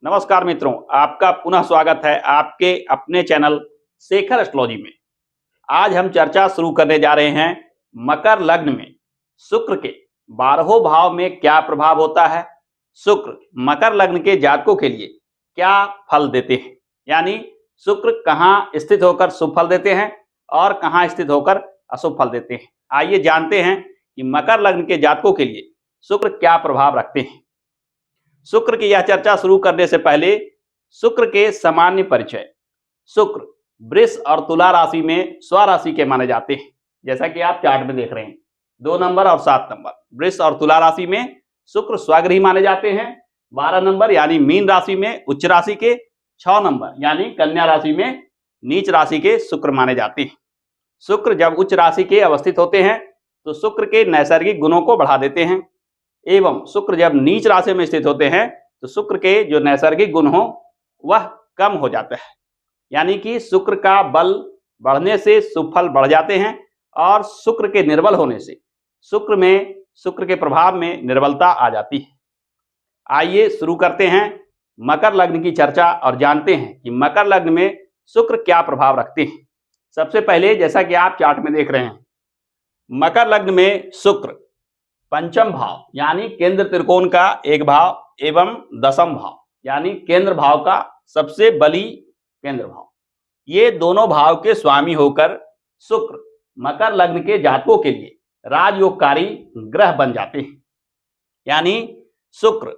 नमस्कार मित्रों, आपका पुनः स्वागत है आपके अपने चैनल शेखर एस्ट्रोलॉजी में। आज हम चर्चा शुरू करने जा रहे हैं मकर लग्न में शुक्र के 12वें भाव में क्या प्रभाव होता है, शुक्र मकर लग्न के जातकों के लिए क्या फल देते हैं, यानी शुक्र कहाँ स्थित होकर शुभ फल देते हैं और कहाँ स्थित होकर अशुभ फल देते हैं। आइए जानते हैं कि मकर लग्न के जातकों के लिए शुक्र क्या प्रभाव रखते हैं। शुक्र की यह चर्चा शुरू करने से पहले शुक्र के सामान्य परिचय। शुक्र वृष और तुला राशि में स्वराशि के माने जाते हैं, जैसा कि आप चार्ट में देख रहे हैं 2 नंबर और 7 नंबर। वृष और तुला राशि में शुक्र स्वगृही माने जाते हैं। 12 नंबर यानी मीन राशि में उच्च राशि के, 6 नंबर यानी कन्या राशि में नीच राशि के शुक्र माने जाते हैं। शुक्र जब उच्च राशि के अवस्थित होते हैं तो शुक्र के नैसर्गिक गुणों को बढ़ा देते हैं, एवं शुक्र जब नीच राशि में स्थित होते हैं तो शुक्र के जो नैसर्गिक गुण हो वह कम हो जाता है, यानी कि शुक्र का बल बढ़ने से शुभ फल बढ़ जाते हैं और शुक्र के निर्बल होने से शुक्र के प्रभाव में निर्बलता आ जाती है। आइए शुरू करते हैं मकर लग्न की चर्चा और जानते हैं कि मकर लग्न में शुक्र क्या प्रभाव रखते हैं। सबसे पहले जैसा कि आप चार्ट में देख रहे हैं, मकर लग्न में शुक्र पंचम भाव यानी केंद्र त्रिकोण का एक भाव एवं दशम भाव यानी केंद्र भाव का सबसे बली केंद्र भाव, ये दोनों भाव के स्वामी होकर शुक्र मकर लग्न के जातकों के लिए राजयोगकारी ग्रह बन जाते हैं। यानी शुक्र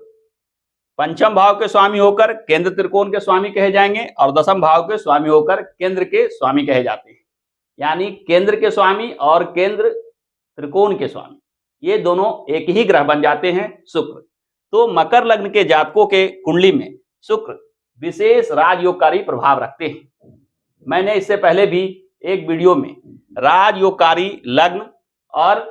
पंचम भाव के स्वामी होकर केंद्र त्रिकोण के स्वामी कहे जाएंगे और दशम भाव के स्वामी होकर केंद्र के स्वामी कहे जाते हैं। यानी केंद्र के स्वामी और केंद्र त्रिकोण के स्वामी ये दोनों एक ही ग्रह बन जाते हैं शुक्र। तो मकर लग्न के जातकों के कुंडली में शुक्र विशेष राजयोगकारी प्रभाव रखते हैं। मैंने इससे पहले भी एक वीडियो में राजयोगकारी लग्न और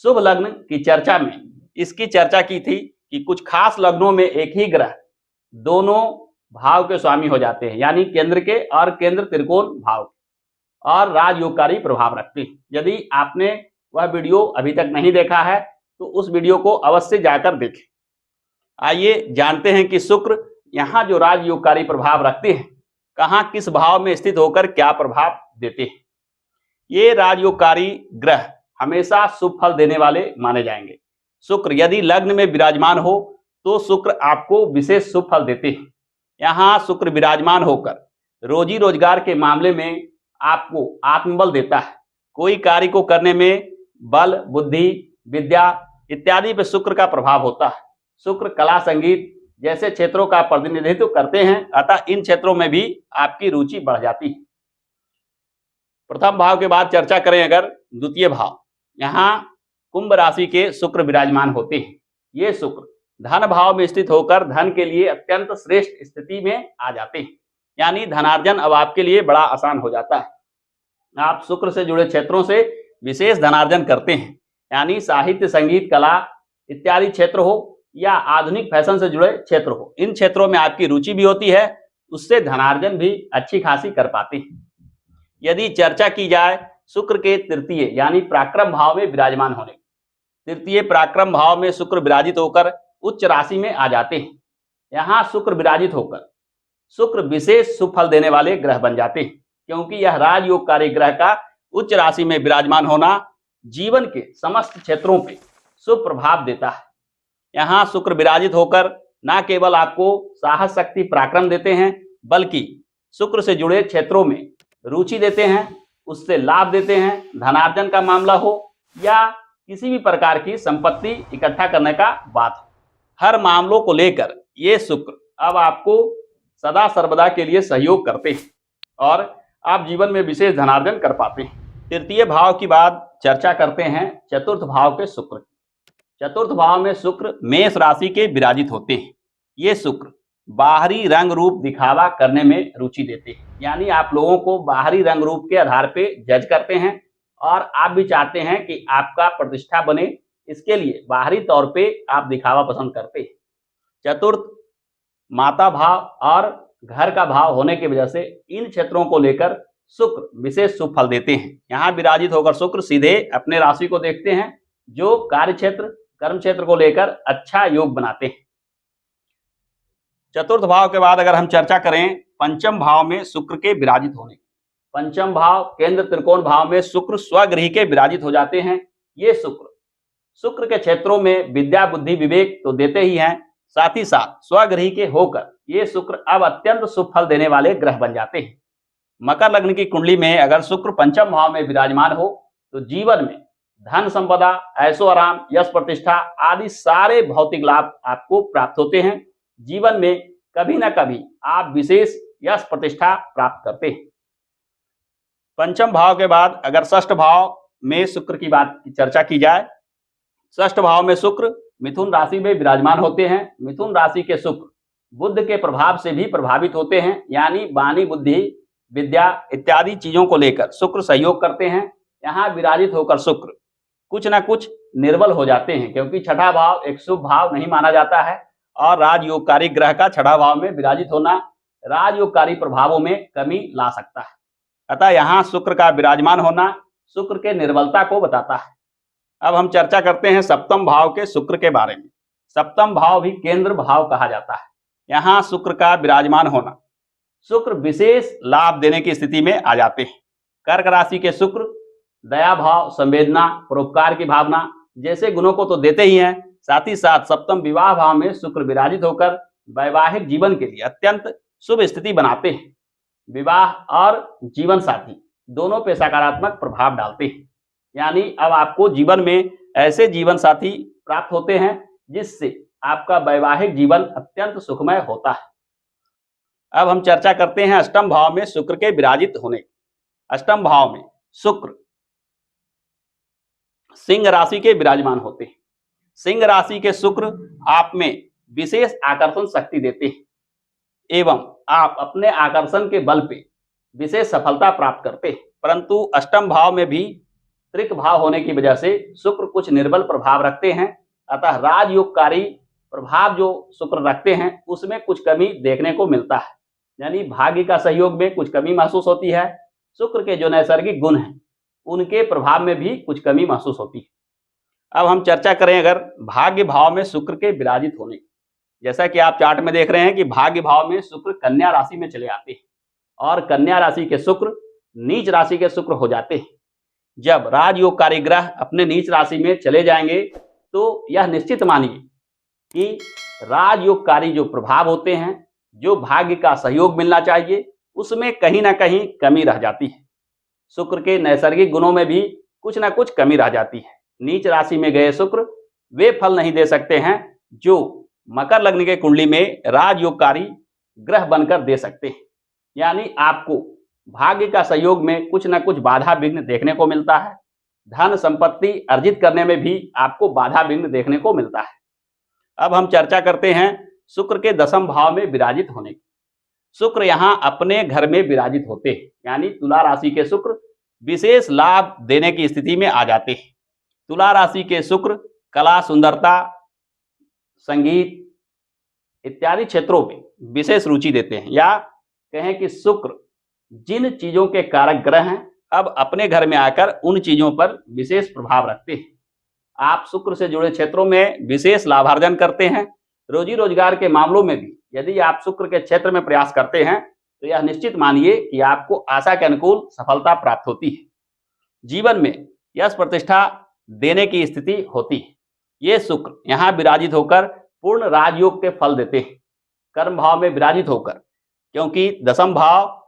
शुभ लग्न की चर्चा में इसकी चर्चा की थी कि कुछ खास लग्नों में एक ही ग्रह दोनों भाव के स्वामी हो जाते हैं, यानी केंद्र के और केंद्र त्रिकोण भाव और राजयोगकारी प्रभाव रखते हैं। यदि आपने वह वीडियो अभी तक नहीं देखा है तो उस वीडियो को अवश्य जाकर देखें। आइए जानते हैं कि शुक्र यहाँ जो राजयोगकारी प्रभाव रखते हैं कहाँ किस भाव में स्थित होकर क्या प्रभाव देते हैं। ये राजयोगकारी ग्रह हमेशा शुभ फल देने वाले माने जाएंगे। शुक्र यदि लग्न में विराजमान हो तो शुक्र आपको विशेष शुभ फल देते हैं। यहाँ शुक्र विराजमान होकर रोजी रोजगार के मामले में आपको आत्मबल देता है। कोई कार्य को करने में बल, बुद्धि, विद्या इत्यादि पे शुक्र का प्रभाव होता है। शुक्र कला, संगीत जैसे क्षेत्रों का प्रतिनिधित्व करते हैं, अतः इन क्षेत्रों में भी आपकी रुचि बढ़ जाती है। प्रथम भाव के बाद चर्चा करें अगर द्वितीय भाव, यहाँ कुंभ राशि के शुक्र विराजमान होते हैं। ये शुक्र धन भाव में स्थित होकर धन के लिए अत्यंत श्रेष्ठ स्थिति में आ जाते हैं, यानी धनार्जन अब आपके लिए बड़ा आसान हो जाता है। आप शुक्र से जुड़े क्षेत्रों से विशेष धनार्जन करते हैं, यानी साहित्य, संगीत, कला इत्यादि क्षेत्र हो या आधुनिक फैशन से जुड़े क्षेत्र हो, इन क्षेत्रों में आपकी रुचि भी होती है, उससे धनार्जन भी अच्छी खासी कर पाते हैं। यदि चर्चा की जाए शुक्र के तृतीय यानी पराक्रम भाव में विराजमान होने, तृतीय पराक्रम भाव में शुक्र विराजित होकर उच्च राशि में आ जाते हैं। यहाँ शुक्र विराजित होकर शुक्र विशेष शुभ फल देने वाले ग्रह बन जाते हैं, क्योंकि यह राजयोगकारी ग्रह का उच्च राशि में विराजमान होना जीवन के समस्त क्षेत्रों पे शुभ प्रभाव देता है। यहाँ शुक्र विराजित होकर न केवल आपको साहस, शक्ति, पराक्रम देते हैं, बल्कि शुक्र से जुड़े क्षेत्रों में रुचि देते हैं, उससे लाभ देते हैं। धनार्जन का मामला हो या किसी भी प्रकार की संपत्ति इकट्ठा करने का बात हो, हर मामलों को लेकर ये शुक्र अब आपको सदा सर्वदा के लिए सहयोग करते हैं और आप जीवन में विशेष धनार्जन कर पाते हैं। तृतीय भाव की बाद चर्चा करते हैं चतुर्थ भाव के शुक्र। चतुर्थ भाव में शुक्र मेष राशि के विराजित होते हैं। ये शुक्र बाहरी रंग रूप दिखावा करने में रुचि देते हैं, यानी आप लोगों को बाहरी रंग रूप के आधार पे जज करते हैं और आप भी चाहते हैं कि आपका प्रतिष्ठा बने, इसके लिए बाहरी तौर पे आप दिखावा पसंद करते हैं। चतुर्थ माता भाव और घर का भाव होने की वजह से इन क्षेत्रों को लेकर शुक्र विशेष शुभ फल देते हैं। यहाँ विराजित होकर शुक्र सीधे अपने राशि को देखते हैं, जो कार्य क्षेत्र, कर्म क्षेत्र को लेकर अच्छा योग बनाते हैं। चतुर्थ भाव के बाद अगर हम चर्चा करें पंचम भाव में शुक्र के विराजित होने, पंचम भाव केंद्र त्रिकोण भाव में शुक्र स्वगृही के विराजित हो जाते हैं। ये शुक्र के क्षेत्रों में विद्या बुद्धि विवेक तो देते ही हैं, साथ ही साथ स्वगृही के होकर ये शुक्र अब अत्यंत शुभ फल देने वाले ग्रह बन जाते हैं। मकर लग्न की कुंडली में अगर शुक्र पंचम भाव में विराजमान हो तो जीवन में धन संपदा, ऐशो आराम, यश प्रतिष्ठा आदि सारे भौतिक लाभ आपको प्राप्त होते हैं। जीवन में कभी ना कभी आप विशेष यश प्रतिष्ठा प्राप्त करते हैं। पंचम भाव के बाद अगर षष्ठ भाव में शुक्र की बात की चर्चा की जाए, षष्ठ भाव में शुक्र मिथुन राशि में विराजमान होते हैं। मिथुन राशि के शुक्र बुध के प्रभाव से भी प्रभावित होते हैं, यानी वाणी बुद्धि विद्या इत्यादि चीजों को लेकर शुक्र सहयोग करते हैं। यहाँ विराजित होकर शुक्र कुछ ना कुछ निर्बल हो जाते हैं, क्योंकि छठा भाव एक शुभ भाव नहीं माना जाता है और राजयोगकारी ग्रह का छठा भाव में विराजित होना राजयोगकारी प्रभावों में कमी ला सकता है। अतः यहाँ शुक्र का विराजमान होना शुक्र के निर्बलता को बताता है। अब हम चर्चा करते हैं सप्तम भाव के शुक्र के बारे में। सप्तम भाव भी केंद्र भाव कहा जाता है। यहाँ शुक्र का विराजमान होना शुक्र विशेष लाभ देने की स्थिति में आ जाते हैं। कर्क राशि के शुक्र दया भाव, संवेदना, परोपकार की भावना जैसे गुणों को तो देते ही हैं, साथ ही साथ सप्तम विवाह भाव में शुक्र विराजित होकर वैवाहिक जीवन के लिए अत्यंत शुभ स्थिति बनाते हैं। विवाह और जीवन साथी दोनों पे सकारात्मक प्रभाव डालते हैं, यानी अब आपको जीवन में ऐसे जीवन साथी प्राप्त होते हैं जिससे आपका वैवाहिक जीवन अत्यंत सुखमय होता है। अब हम चर्चा करते हैं अष्टम भाव में शुक्र के विराजित होने की। अष्टम भाव में शुक्र सिंह राशि के विराजमान होते हैं। सिंह राशि के शुक्र आप में विशेष आकर्षण शक्ति देते हैं एवं आप अपने आकर्षण के बल पे विशेष सफलता प्राप्त करते हैं। परंतु अष्टम भाव में भी त्रिक भाव होने की वजह से शुक्र कुछ निर्बल प्रभाव रखते हैं। अतः राजयोगकारी प्रभाव जो शुक्र रखते हैं उसमें कुछ कमी देखने को मिलता है, यानी भाग्य का सहयोग में कुछ कमी महसूस होती है। शुक्र के जो नैसर्गिक गुण हैं उनके प्रभाव में भी कुछ कमी महसूस होती है। अब हम चर्चा करें अगर भाग्य भाव में शुक्र के विराजित होने की। जैसा कि आप चार्ट में देख रहे हैं कि भाग्य भाव में शुक्र कन्या राशि में चले आते हैं और कन्या राशि के शुक्र नीच राशि के शुक्र हो जाते हैं। जब राजयोगकारी ग्रह अपने नीच राशि में चले जाएंगे तो यह निश्चित मानिए कि राजयोगकारी जो प्रभाव होते हैं, जो भाग्य का सहयोग मिलना चाहिए, उसमें कहीं ना कहीं कमी रह जाती है। शुक्र के नैसर्गिक गुणों में भी कुछ ना कुछ कमी रह जाती है। नीच राशि में गए शुक्र वे फल नहीं दे सकते हैं जो मकर लग्न के कुंडली में राजयोगकारी ग्रह बनकर दे सकते हैं, यानी आपको भाग्य का सहयोग में कुछ ना कुछ बाधा विघ्न देखने को मिलता है। धन संपत्ति अर्जित करने में भी आपको बाधा विघ्न देखने को मिलता है। अब हम चर्चा करते हैं शुक्र के दशम भाव में विराजित होने की। शुक्र यहाँ अपने घर में विराजित होते हैं, यानी तुला राशि के शुक्र विशेष लाभ देने की स्थिति में आ जाते हैं। तुला राशि के शुक्र कला, सुंदरता, संगीत इत्यादि क्षेत्रों में विशेष रुचि देते हैं, या कहें कि शुक्र जिन चीजों के कारक ग्रह हैं अब अपने घर में आकर उन चीजों पर विशेष प्रभाव रखते हैं। आप शुक्र से जुड़े क्षेत्रों में विशेष लाभार्जन करते हैं। रोजी रोजगार के मामलों में भी यदि आप शुक्र के क्षेत्र में प्रयास करते हैं तो यह निश्चित मानिए कि आपको आशा के अनुकूल सफलता प्राप्त होती है। जीवन में यश प्रतिष्ठा देने की स्थिति होती है। ये शुक्र यहाँ विराजित होकर पूर्ण राजयोग के फल देते हैं, कर्म भाव में विराजित होकर, क्योंकि दशम भाव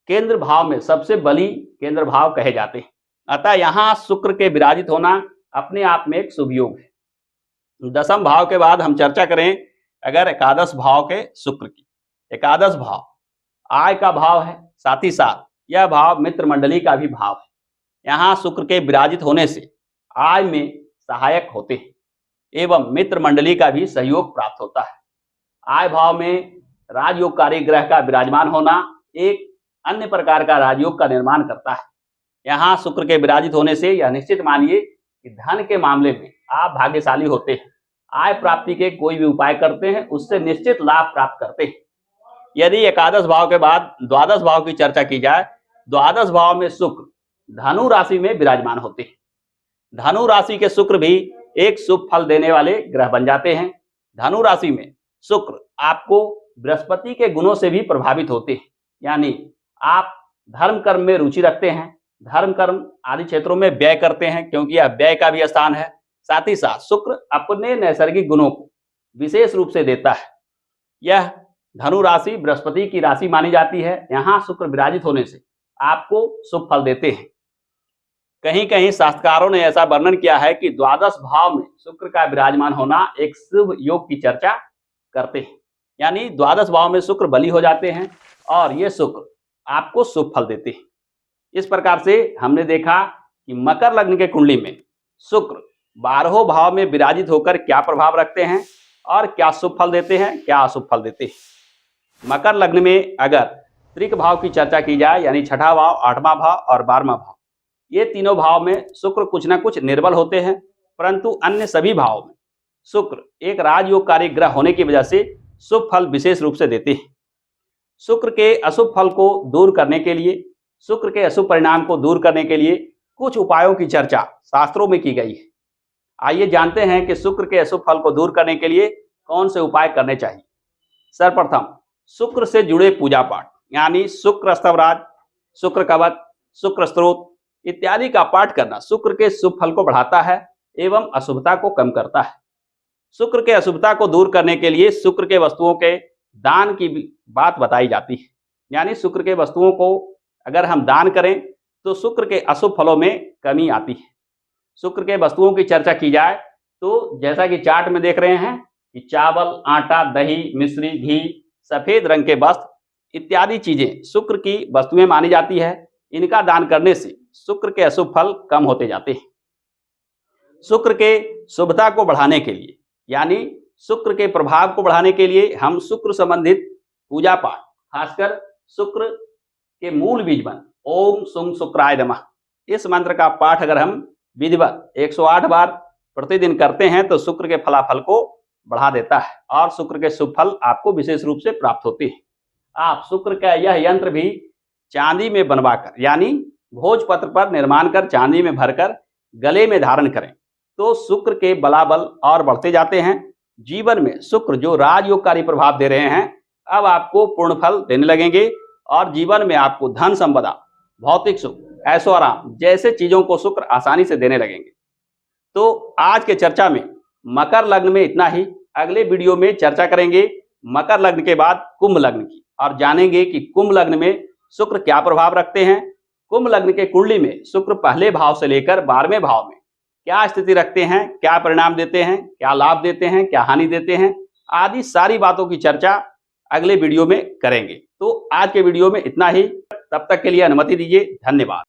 केंद्र भाव में सबसे बली केंद्र भाव कहे जाते हैं। अतः यहाँ शुक्र के विराजित होना अपने आप में एक शुभ योग है। दशम भाव के बाद हम चर्चा करें अगर एकादश भाव के शुक्र की। एकादश भाव आय का भाव है, साथ ही साथ यह भाव मित्र मंडली का भी भाव है। यहाँ शुक्र के विराजित होने से आय में सहायक होते हैं एवं मित्र मंडली का भी सहयोग प्राप्त होता है। आय भाव में राजयोगकारी ग्रह का विराजमान होना एक अन्य प्रकार का राजयोग का निर्माण करता है। यहाँ शुक्र के विराजित होने से यह निश्चित मानिए कि धन के मामले में आप भाग्यशाली होते हैं। आय प्राप्ति के कोई भी उपाय करते हैं उससे निश्चित लाभ प्राप्त करते हैं। यदि एकादश भाव के बाद द्वादश भाव की चर्चा की जाए, द्वादश भाव में शुक्र धनु राशि में विराजमान होते हैं। धनु राशि के शुक्र भी एक शुभ फल देने वाले ग्रह बन जाते हैं। धनु राशि में शुक्र आपको बृहस्पति के गुणों से भी प्रभावित होते हैं। यानी आप धर्म कर्म में रुचि रखते हैं, धर्म कर्म आदि क्षेत्रों में व्यय करते हैं, क्योंकि यह व्यय का भी स्थान है। साथ ही साथ शुक्र अपने नैसर्गिक गुणों को विशेष रूप से देता है। यह धनु राशि बृहस्पति की राशि मानी जाती है। यहाँ शुक्र विराजित होने से आपको शुभ फल देते हैं। कहीं कहीं शास्त्रकारों ने ऐसा वर्णन किया है कि द्वादश भाव में शुक्र का विराजमान होना एक शुभ योग की चर्चा करते हैं। यानी द्वादश भाव में शुक्र बली हो जाते हैं और ये शुक्र आपको शुभ फल देते हैं। इस प्रकार से हमने देखा कि मकर लग्न के कुंडली में शुक्र 12 भाव में विराजित होकर क्या प्रभाव रखते हैं और क्या शुभ फल देते हैं, क्या अशुभ फल देते हैं। मकर लग्न में अगर त्रिक भाव की चर्चा की जाए, यानी छठा भाव, 8वां भाव और 12वां भाव, ये तीनों भाव में शुक्र कुछ ना कुछ निर्बल होते हैं, परंतु अन्य सभी भावों में शुक्र एक राजयोगकारी ग्रह होने की वजह से शुभ फल विशेष रूप से देते हैं। शुक्र के अशुभ फल को दूर करने के लिए, शुक्र के अशुभ परिणाम को दूर करने के लिए कुछ उपायों की चर्चा शास्त्रों में की गई है। आइए जानते हैं कि शुक्र के अशुभ फल को दूर करने के लिए कौन से उपाय करने चाहिए। सर्वप्रथम शुक्र से जुड़े पूजा पाठ, यानी शुक्र स्तवराज, शुक्र कवच, शुक्र स्तोत्र इत्यादि का पाठ करना शुक्र के शुभ फल को बढ़ाता है एवं अशुभता को कम करता है। शुक्र के अशुभता को दूर करने के लिए शुक्र के वस्तुओं के दान की बात बताई जाती है। यानी शुक्र के वस्तुओं को अगर हम दान करें तो शुक्र के अशुभ फलों में कमी आती है। शुक्र के वस्तुओं की चर्चा की जाए तो जैसा कि चार्ट में देख रहे हैं कि चावल, आटा, दही, मिश्री, घी, सफेद रंग के वस्त्र इत्यादि चीजें शुक्र की वस्तुएं मानी जाती है। इनका दान करने से शुक्र के अशुभ फल कम होते जाते हैं। शुक्र के शुभता को बढ़ाने के लिए, यानी शुक्र के प्रभाव को बढ़ाने के लिए हम शुक्र संबंधित पूजा पाठ, खासकर शुक्र के मूल बीज मंत्र ओम सुं शुक्राय नमः, इस मंत्र का पाठ अगर हम विधिवत 108 बार प्रतिदिन करते हैं तो शुक्र के फलाफल को बढ़ा देता है और शुक्र के शुभ फल आपको विशेष रूप से प्राप्त होते हैं। आप शुक्र का यह यंत्र भी चांदी में बनवाकर, यानी भोजपत्र पर निर्माण कर चांदी में भरकर गले में धारण करें तो शुक्र के बलाबल और बढ़ते जाते हैं। जीवन में शुक्र जो राजयोगकारी प्रभाव दे रहे हैं अब आपको पूर्ण फल देने लगेंगे और जीवन में आपको धन संपदा, भौतिक सुख, ऐशो आराम जैसे चीजों को शुक्र आसानी से देने लगेंगे। तो आज के चर्चा में मकर लग्न में इतना ही। अगले वीडियो में चर्चा करेंगे मकर लग्न के बाद कुंभ लग्न की और जानेंगे कि कुंभ लग्न में शुक्र क्या प्रभाव रखते हैं। कुंभ लग्न के कुंडली में शुक्र पहले भाव से लेकर 12वें भाव में क्या स्थिति रखते हैं, क्या परिणाम देते हैं, क्या लाभ देते हैं, क्या हानि देते हैं, आदि सारी बातों की चर्चा अगले वीडियो में करेंगे। तो आज के वीडियो में इतना ही। तब तक के लिए अनुमति दीजिए। धन्यवाद।